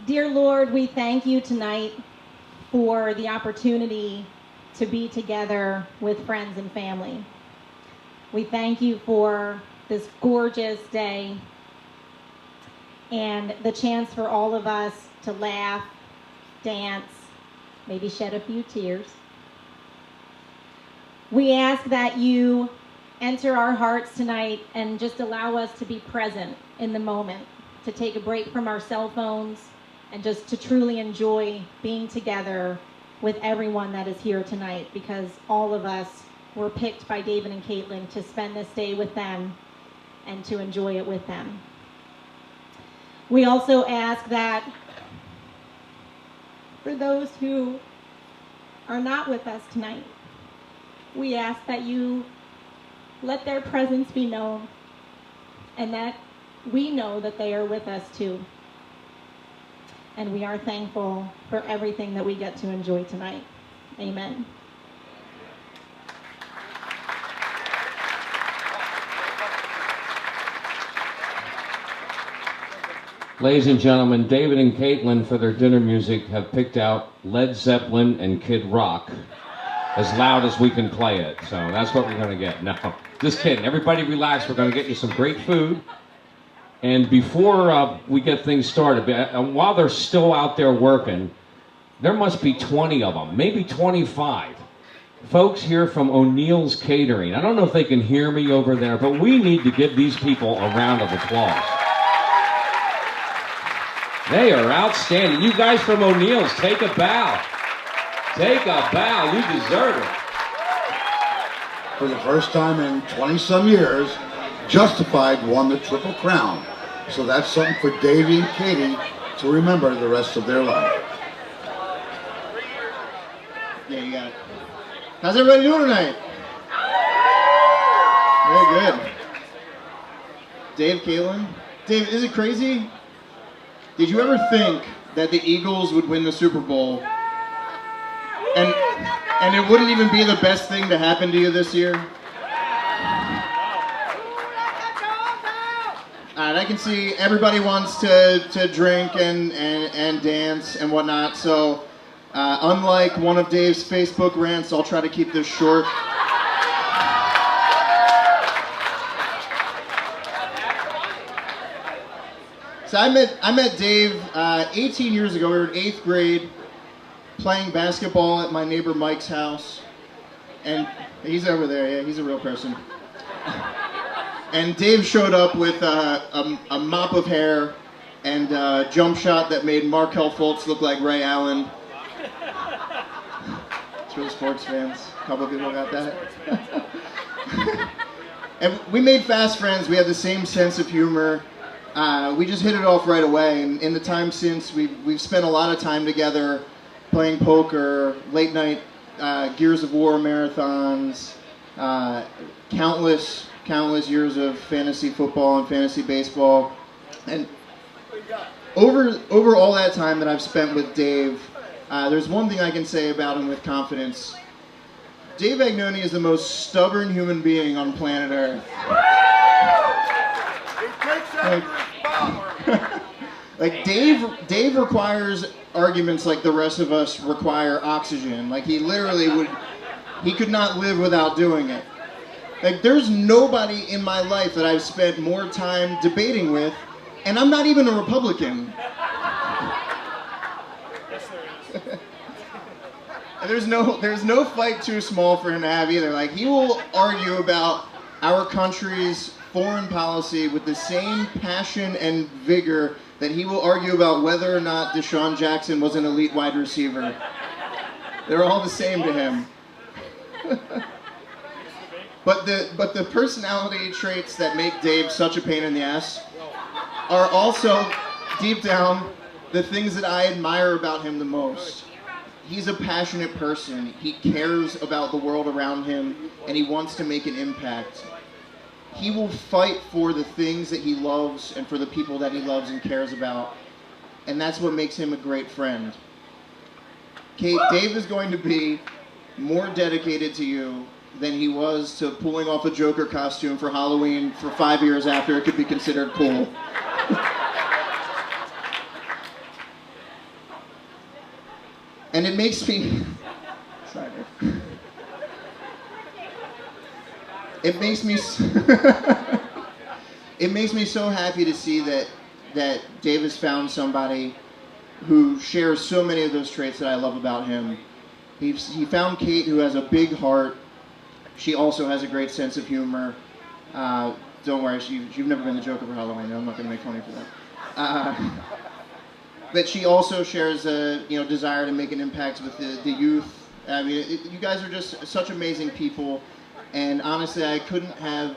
Dear Lord, we thank you tonight for the opportunity to be together with friends and family. We thank you for this gorgeous day and the chance for all of us to laugh, dance, maybe shed a few tears. We ask that you enter our hearts tonight and just allow us to be present in the moment, to take a break from our cell phones and just to truly enjoy being together with everyone that is here tonight, because all of us were picked by David and Caitlin to spend this day with them and to enjoy it with them. We also ask that for those who are not with us tonight, we ask that you let their presence be known and that we know that they are with us too. And we are thankful for everything that we get to enjoy tonight. Amen. Ladies and gentlemen, David and Caitlin, for their dinner music, have picked out Led Zeppelin and Kid Rock as loud as we can play it. So that's what we're going to get. No, just kidding. Everybody relax. We're going to get you some great food. And before we get things started, while they're still out there working, there must be 20 of them, maybe 25. Folks here from O'Neill's Catering. I don't know if they can hear me over there, but we need to give these people a round of applause. They are outstanding. You guys from O'Neill's, take a bow. Take a bow. You deserve it. For the first time in 20-some years, Justified won the Triple Crown. So that's something for Davey and Katie to remember the rest of their life. Yeah, you got it. How's everybody doing tonight? Very good. Dave, Caitlin. Dave, is it crazy? Did you ever think that the Eagles would win the Super Bowl and it wouldn't even be the best thing to happen to you this year? Alright, I can see everybody wants to drink and dance and whatnot, so unlike one of Dave's Facebook rants, I'll try to keep this short. So I met Dave 18 years ago. We were in 8th grade playing basketball at my neighbor Mike's house. And he's over there, yeah, he's a real person. And Dave showed up with a mop of hair and a jump shot that made Markelle Fultz look like Ray Allen. It's for the sports fans. A couple of people got that. And we made fast friends. We had the same sense of humor. We just hit it off right away. And in the time since, we've spent a lot of time together playing poker, late night Gears of War marathons, countless years of fantasy football and fantasy baseball. And over all that time that I've spent with Dave, there's one thing I can say about him with confidence. Dave Agnoni is the most stubborn human being on planet Earth. Like Dave requires arguments like the rest of us require oxygen. Like he could not live without doing it. Like there's nobody in my life that I've spent more time debating with, and I'm not even a Republican. There's no fight too small for him to have either. Like he will argue about our country's foreign policy with the same passion and vigor that he will argue about whether or not Deshaun Jackson was an elite wide receiver. They're all the same to him. But the personality traits that make Dave such a pain in the ass are also, deep down, the things that I admire about him the most. He's a passionate person. He cares about the world around him, and he wants to make an impact. He will fight for the things that he loves and for the people that he loves and cares about. And that's what makes him a great friend. Kate, Dave is going to be more dedicated to you than he was to pulling off a Joker costume for Halloween for 5 years after it could be considered cool. And it makes me, sorry. It makes me, it makes me so happy to see that Dave has found somebody who shares so many of those traits that I love about him. He found Kate, who has a big heart. She also has a great sense of humor. Don't worry, you've never been the Joker for Halloween. I'm not going to make fun of you for that. But she also shares a desire to make an impact with the youth. I mean, you guys are just such amazing people, and honestly, I couldn't have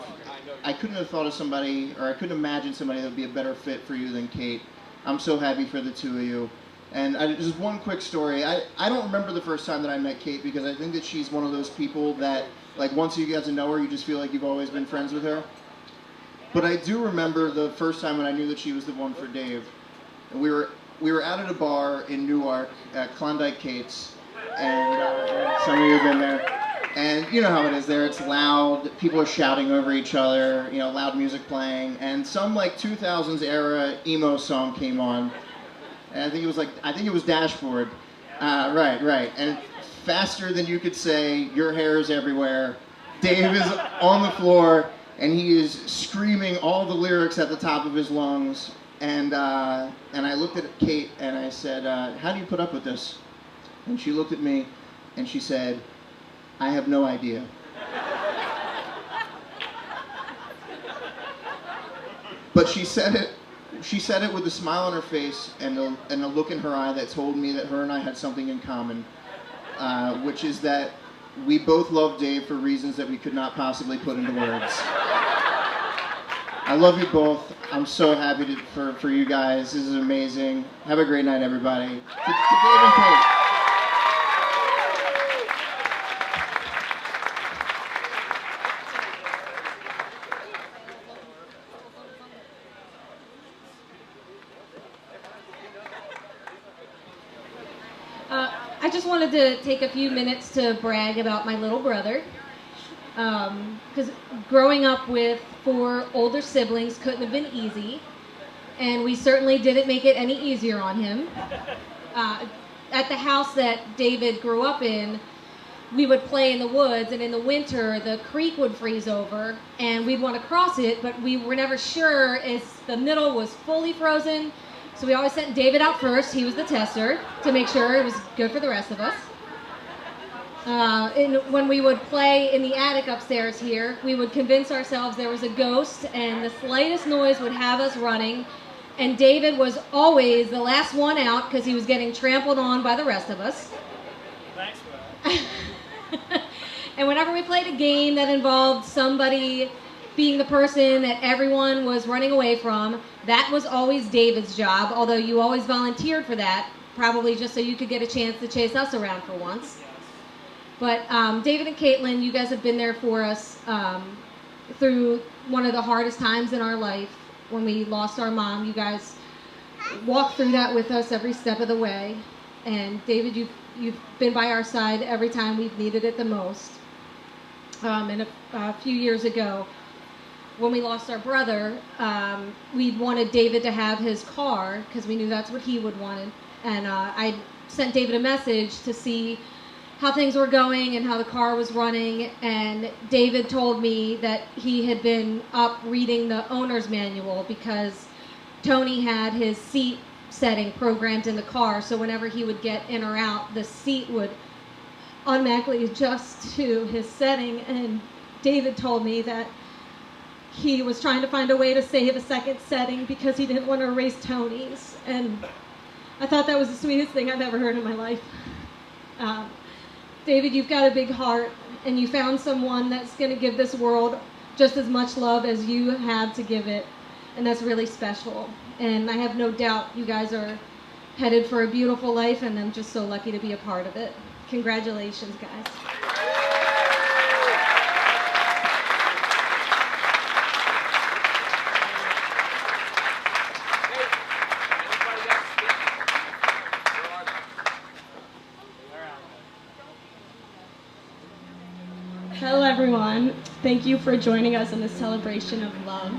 thought of somebody, or I couldn't imagine somebody that would be a better fit for you than Kate. I'm so happy for the two of you. And just one quick story. I don't remember the first time that I met Kate, because I think that she's one of those people that, like, once you get to know her, you just feel like you've always been friends with her. But I do remember the first time when I knew that she was the one for Dave. And we were out at a bar in Newark at Klondike Kate's, and some of you have been there. And you know how it is there. It's loud. People are shouting over each other. Loud music playing. And some like 2000s era emo song came on. And I think it was Dashboard. Right. And faster than you could say, your hair is everywhere. Dave is on the floor, and he is screaming all the lyrics at the top of his lungs. And I looked at Kate and I said, how do you put up with this? And she looked at me and she said, I have no idea. But she said it with a smile on her face and a look in her eye that told me that her and I had something in common, which is that we both love Dave for reasons that we could not possibly put into words. I love you both. I'm so happy for you guys. This is amazing. Have a great night, everybody. To Dave and Kate. I just wanted to take a few minutes to brag about my little brother. Because growing up with 4 older siblings couldn't have been easy, and we certainly didn't make it any easier on him. At the house that David grew up in, we would play in the woods, and in the winter the creek would freeze over, and we'd want to cross it, but we were never sure if the middle was fully frozen, so we always sent David out first. He was the tester to make sure it was good for the rest of us. When we would play in the attic upstairs here, we would convince ourselves there was a ghost, and the slightest noise would have us running, and David was always the last one out because he was getting trampled on by the rest of us. Thanks, Will. And whenever we played a game that involved somebody being the person that everyone was running away from, that was always David's job, although you always volunteered for that, probably just so you could get a chance to chase us around for once. But David and Caitlin, you guys have been there for us through one of the hardest times in our life when we lost our mom. You guys walked through that with us every step of the way. And David, you've been by our side every time we've needed it the most. And a few years ago, when we lost our brother, we wanted David to have his car because we knew that's what he would want. And I sent David a message to see how things were going and how the car was running, and David told me that he had been up reading the owner's manual because Tony had his seat setting programmed in the car, so whenever he would get in or out, the seat would automatically adjust to his setting. And David told me that he was trying to find a way to save a second setting because he didn't want to erase Tony's, and I thought that was the sweetest thing I've ever heard in my life. David, you've got a big heart, and you found someone that's going to give this world just as much love as you have to give it, and that's really special. And I have no doubt you guys are headed for a beautiful life, and I'm just so lucky to be a part of it. Congratulations, guys. Hello everyone. Thank you for joining us in this celebration of love.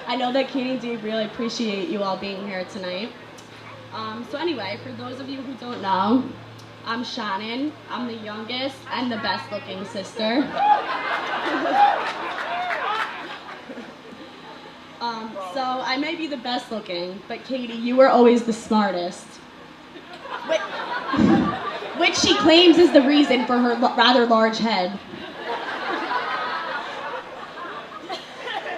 I I know that Katie and Dave really appreciate you all being here tonight. So anyway, for those of you who don't know, I'm Shannon. I'm the youngest and the best looking sister. So I may be the best looking, but Katie, you were always the smartest. Which she claims is the reason for her rather large head.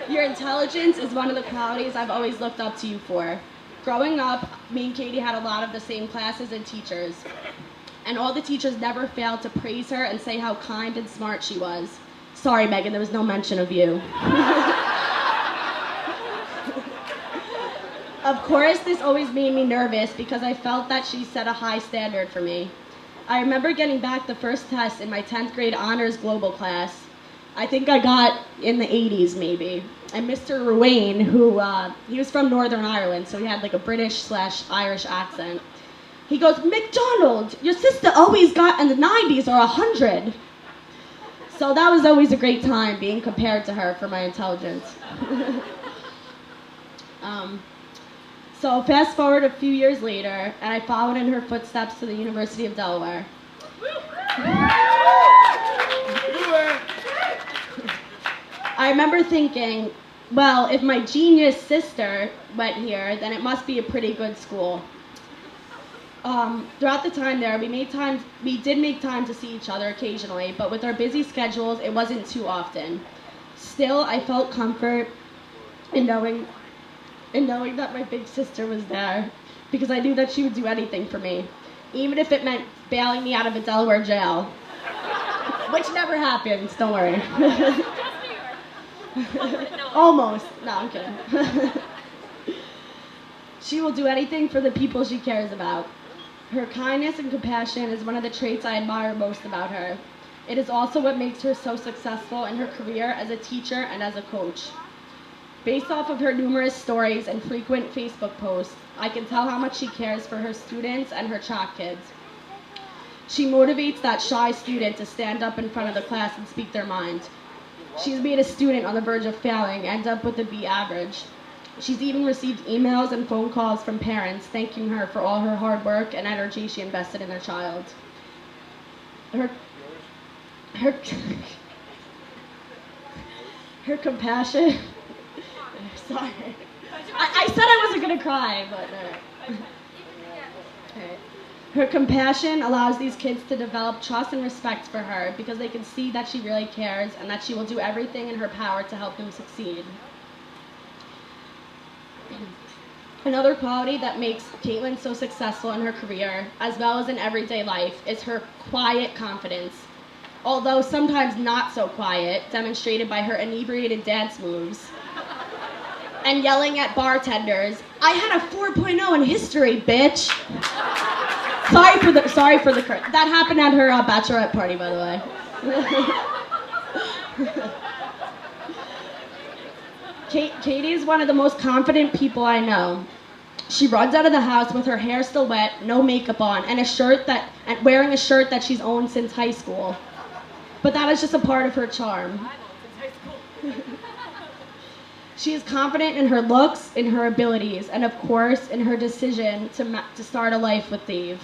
Your intelligence is one of the qualities I've always looked up to you for. Growing up, me and Katie had a lot of the same classes and teachers. And all the teachers never failed to praise her and say how kind and smart she was. Sorry, Megan, there was no mention of you. Of course, this always made me nervous because I felt that she set a high standard for me. I remember getting back the first test in my 10th grade honors global class. I think I got in the 80s maybe. And Mr. Ruane, he was from Northern Ireland, so he had like a British/Irish accent. He goes, "McDonald, your sister always got in the 90s or 100. So that was always a great time being compared to her for my intelligence. So fast forward a few years later, and I followed in her footsteps to the University of Delaware. I remember thinking, well, if my genius sister went here, then it must be a pretty good school. Throughout the time there, we did make time to see each other occasionally, but with our busy schedules, it wasn't too often. Still, I felt comfort in knowing that my big sister was there, because I knew that she would do anything for me, even if it meant bailing me out of a Delaware jail, which never happens, don't worry. Almost. No, I'm kidding. She will do anything for the people she cares about. Her kindness and compassion is one of the traits I admire most about her. It is also what makes her so successful in her career as a teacher and as a coach. Based off of her numerous stories and frequent Facebook posts, I can tell how much she cares for her students and her chalk kids. She motivates that shy student to stand up in front of the class and speak their mind. She's made a student on the verge of failing end up with a B average. She's even received emails and phone calls from parents thanking her for all her hard work and energy she invested in their child. Her compassion. Sorry. I said I wasn't gonna cry, but okay. Her compassion allows these kids to develop trust and respect for her because they can see that she really cares and that she will do everything in her power to help them succeed. Another quality that makes Caitlin so successful in her career, as well as in everyday life, is her quiet confidence. Although sometimes not so quiet, demonstrated by her inebriated dance moves and yelling at bartenders, "I had a 4.0 in history, bitch." Sorry for the that happened at her bachelorette party, by the way. Katie is one of the most confident people I know. She runs out of the house with her hair still wet, no makeup on, and wearing a shirt that she's owned since high school. But that is just a part of her charm. She is confident in her looks, in her abilities, and of course, in her decision to start a life with Dave.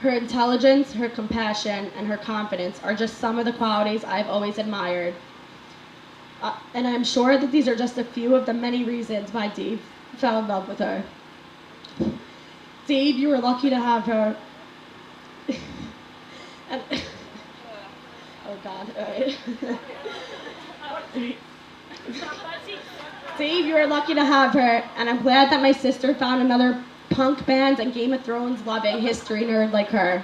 Her intelligence, her compassion, and her confidence are just some of the qualities I've always admired. And I'm sure that these are just a few of the many reasons why Dave fell in love with her. Dave, you were lucky to have her. Oh God, all right. Dave, you were lucky to have her, and I'm glad that my sister found another punk band and Game of Thrones loving history nerd like her.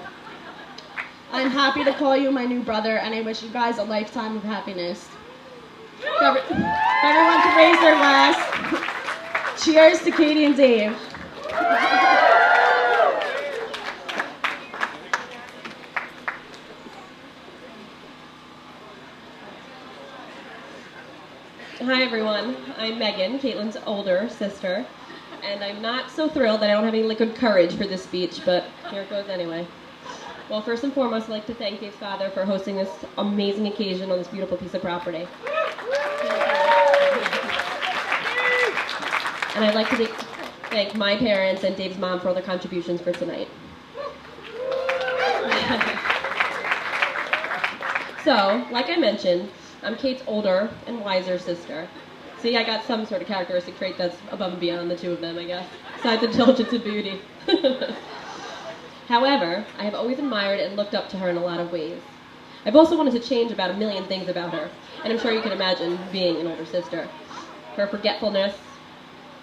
I'm happy to call you my new brother, and I wish you guys a lifetime of happiness. Everyone can raise their glass. Cheers to Katie and Dave. Hi everyone, I'm Megan, Caitlin's older sister, and I'm not so thrilled that I don't have any liquid courage for this speech, but here it goes anyway. Well, first and foremost, I'd like to thank Dave's father for hosting this amazing occasion on this beautiful piece of property. And I'd like to thank my parents and Dave's mom for all their contributions for tonight. So, like I mentioned, I'm Kate's older and wiser sister. See, I got some sort of characteristic trait that's above and beyond the two of them, I guess, besides intelligence and beauty. However, I have always admired and looked up to her in a lot of ways. I've also wanted to change about a million things about her, and I'm sure you can imagine being an older sister. Her forgetfulness,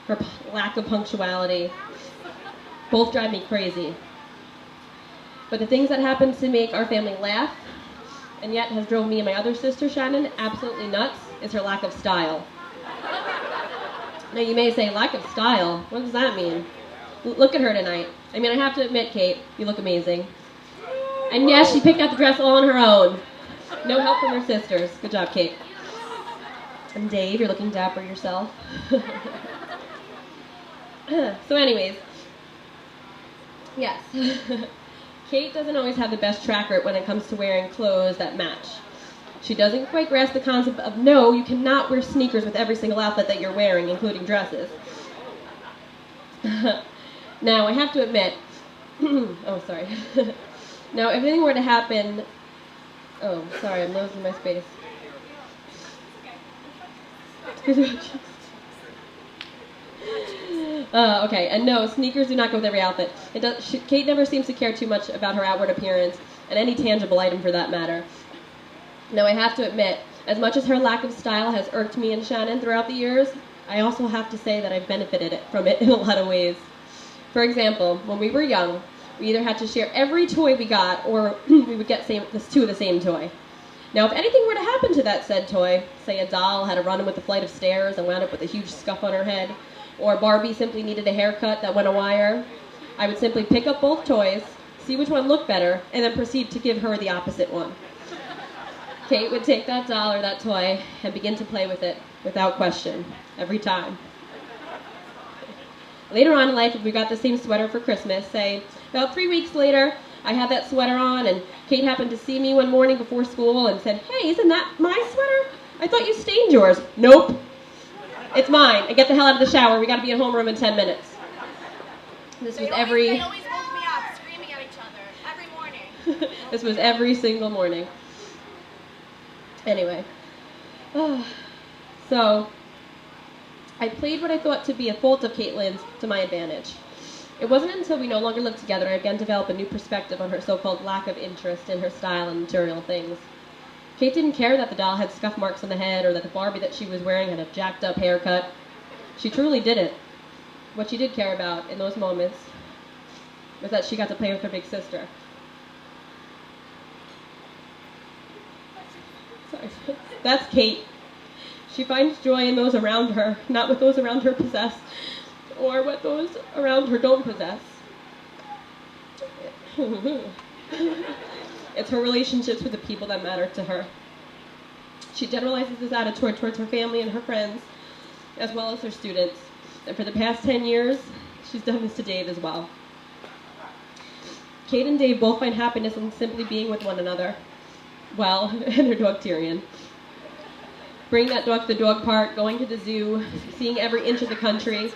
her lack of punctuality, both drive me crazy. But the things that happen to make our family laugh, and yet has drove me and my other sister, Shannon, absolutely nuts, is her lack of style. Now you may say, lack of style? What does that mean? Look at her tonight. I mean, I have to admit, Kate, you look amazing. And yes, she picked out the dress all on her own. No help from her sisters. Good job, Kate. And Dave, you're looking dapper yourself. So anyways, yes. Kate doesn't always have the best track record when it comes to wearing clothes that match. She doesn't quite grasp the concept of, no, you cannot wear sneakers with every single outfit that you're wearing, including dresses. Now, I have to admit, oh, sorry. Now, if anything were to happen, oh, sorry, I'm losing my space. Okay, and no, sneakers do not go with every outfit. Kate never seems to care too much about her outward appearance, and any tangible item for that matter. Now, I have to admit, as much as her lack of style has irked me and Shannon throughout the years, I also have to say that I've benefited from it in a lot of ways. For example, when we were young, we either had to share every toy we got, or we would get two of the same toy. Now, if anything were to happen to that said toy, say a doll had to run with a flight of stairs and wound up with a huge scuff on her head, or Barbie simply needed a haircut that went a wire, I would simply pick up both toys, see which one looked better, and then proceed to give her the opposite one. Kate would take that doll or that toy and begin to play with it without question, every time. Later on in life, if we got the same sweater for Christmas, say, about 3 weeks later, I had that sweater on, and Kate happened to see me one morning before school and said, "Hey, isn't that my sweater? I thought you stained yours." "Nope. It's mine. And get the hell out of the shower. We got to be in homeroom in 10 minutes. This was every... They always woke me up screaming at each other every morning. This was every single morning. Anyway. So, I played what I thought to be a fault of Caitlin's to my advantage. It wasn't until we no longer lived together I began to develop a new perspective on her so-called lack of interest in her style and material things. Kate didn't care that the doll had scuff marks on the head or that the Barbie that she was wearing had a jacked up haircut. She truly didn't. What she did care about in those moments was that she got to play with her big sister. Sorry. That's Kate. She finds joy in those around her, not what those around her possess, or what those around her don't possess. It's her relationships with the people that matter to her. She generalizes this attitude towards her family and her friends, as well as her students. And for the past 10 years, she's done this to Dave as well. Kate and Dave both find happiness in simply being with one another. Well, and their dog Tyrion. Bringing that dog to the dog park, going to the zoo, seeing every inch of the country.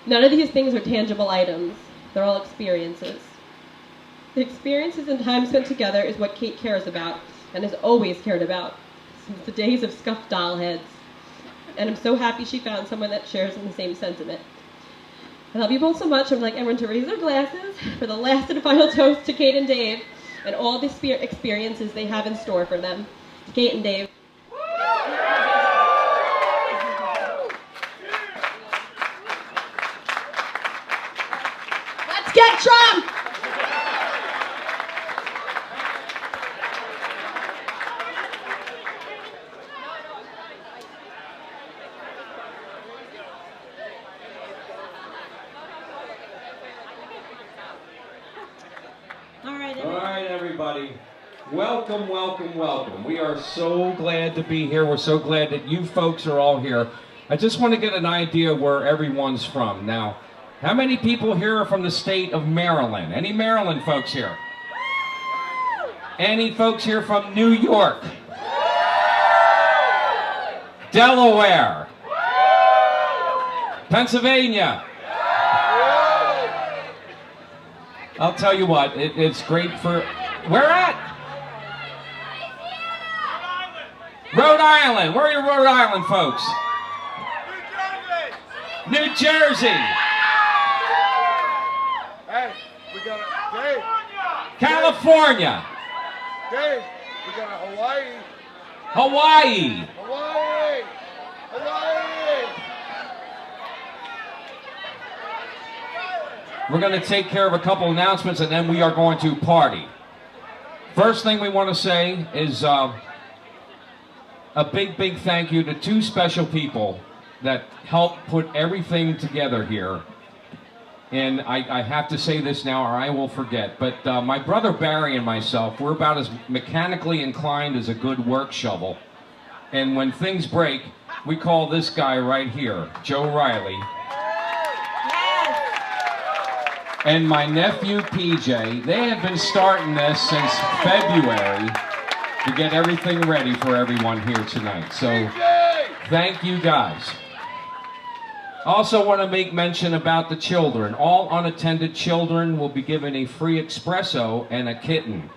None of these things are tangible items. They're all experiences. The experiences and time spent together is what Kate cares about, and has always cared about, since the days of scuffed doll heads. And I'm so happy she found someone that shares in the same sentiment. I love you both so much. I'd like everyone to raise their glasses for the last and final toast to Kate and Dave, and all the experiences they have in store for them. Kate and Dave. Let's get drunk! All right, everybody. Welcome, welcome, welcome. We are so glad to be here. We're so glad that you folks are all here. I just want to get an idea where everyone's from. Now, how many people here are from the state of Maryland? Any Maryland folks here? Any folks here from New York? Delaware? Pennsylvania. I'll tell you what, it's great for... Where at? Rhode Island. Where are your Rhode Island folks? New Jersey. Hey, we got a Dave. California. Dave, we got a Hawaii. Hawaii. Hawaii. Hawaii. We're going to take care of a couple announcements and then we are going to party. First thing we want to say is a big thank you to two special people that helped put everything together here. And I have to say this now or I will forget, but my brother Barry and myself, we're about as mechanically inclined as a good work shovel. And when things break, we call this guy right here, Joe Riley. And my nephew PJ, they have been starting this since February to get everything ready for everyone here tonight. So thank you guys. Also want to make mention about the children. All unattended children will be given a free espresso and a kitten.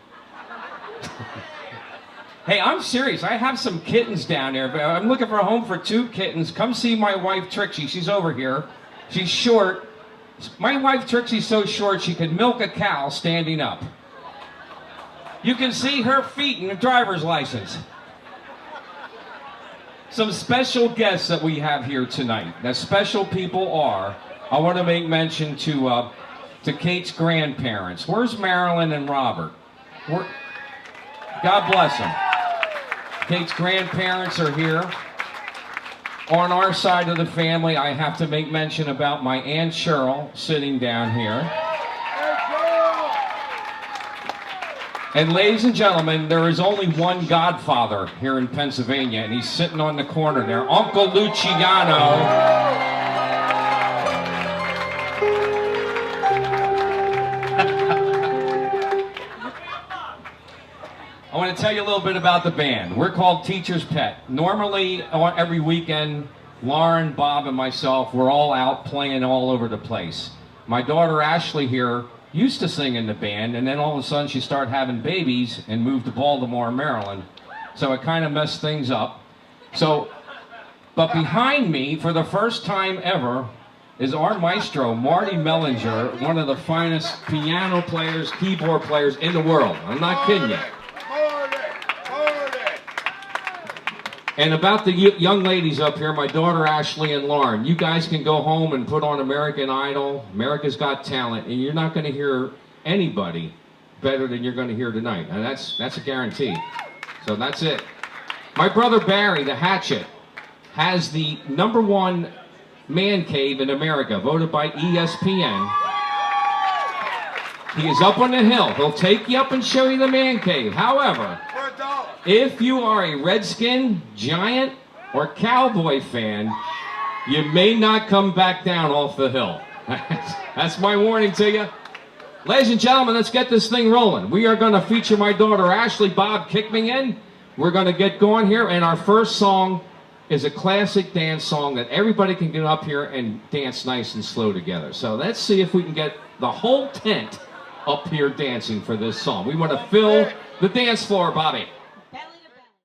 Hey, I'm serious. I have some kittens down there. I'm looking for a home for 2 kittens. Come see my wife Trixie. She's over here. She's short. My wife Trixie's so short she can milk a cow standing up. You can see her feet in the driver's license. Some special guests that we have here tonight. The special people are, I want to make mention to Kate's grandparents. Where's Marilyn and Robert? God bless them. Kate's grandparents are here. On our side of the family, I have to make mention about my Aunt Cheryl sitting down here. And ladies and gentlemen, there is only one godfather here in Pennsylvania, and he's sitting on the corner there, Uncle Luciano. I want to tell you a little bit about the band. We're called Teacher's Pet. Normally, every weekend, Lauren, Bob, and myself, we're all out playing all over the place. My daughter Ashley here used to sing in the band, and then all of a sudden she started having babies and moved to Baltimore, Maryland. So it kind of messed things up. But behind me, for the first time ever, is our maestro, Marty Mellinger, one of the finest piano players, keyboard players in the world. I'm not kidding you. And about the young ladies up here, my daughter Ashley and Lauren, you guys can go home and put on American Idol, America's Got Talent, and you're not going to hear anybody better than you're going to hear tonight. And that's a guarantee. So that's it. My brother Barry, the Hatchet, has the #1 man cave in America, voted by ESPN. He is up on the hill. He'll take you up and show you the man cave. However, if you are a Redskin, Giant, or Cowboy fan, you may not come back down off the hill. That's my warning to you. Ladies and gentlemen, let's get this thing rolling. We are going to feature my daughter Ashley. Bob, kick me in. We're going to get going here, and our first song is a classic dance song that everybody can get up here and dance nice and slow together. So let's see if we can get the whole tent up here dancing for this song. We want to fill the dance floor, Bobby.